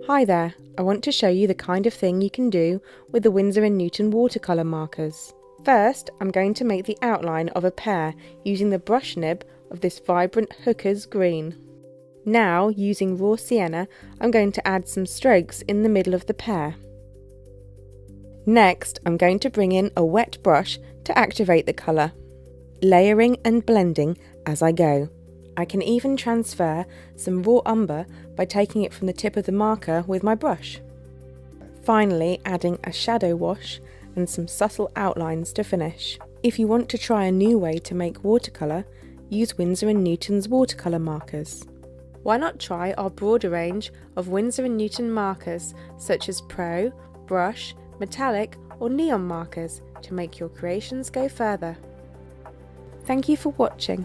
Hi there, I want to show you the kind of thing you can do with the Winsor & Newton watercolour markers. First, I'm going to make the outline of a pear using the brush nib of this vibrant Hooker's green. Now, using raw sienna, I'm going to add some strokes in the middle of the pear. Next, I'm going to bring in a wet brush to activate the colour, layering and blending as I go. I can even transfer some raw umber by taking it from the tip of the marker with my brush. Finally, adding a shadow wash and some subtle outlines to finish. If you want to try a new way to make watercolour, use Winsor & Newton's watercolour markers. Why not try our broader range of Winsor & Newton markers such as Pro, Brush, Metallic or Neon markers to make your creations go further. Thank you for watching.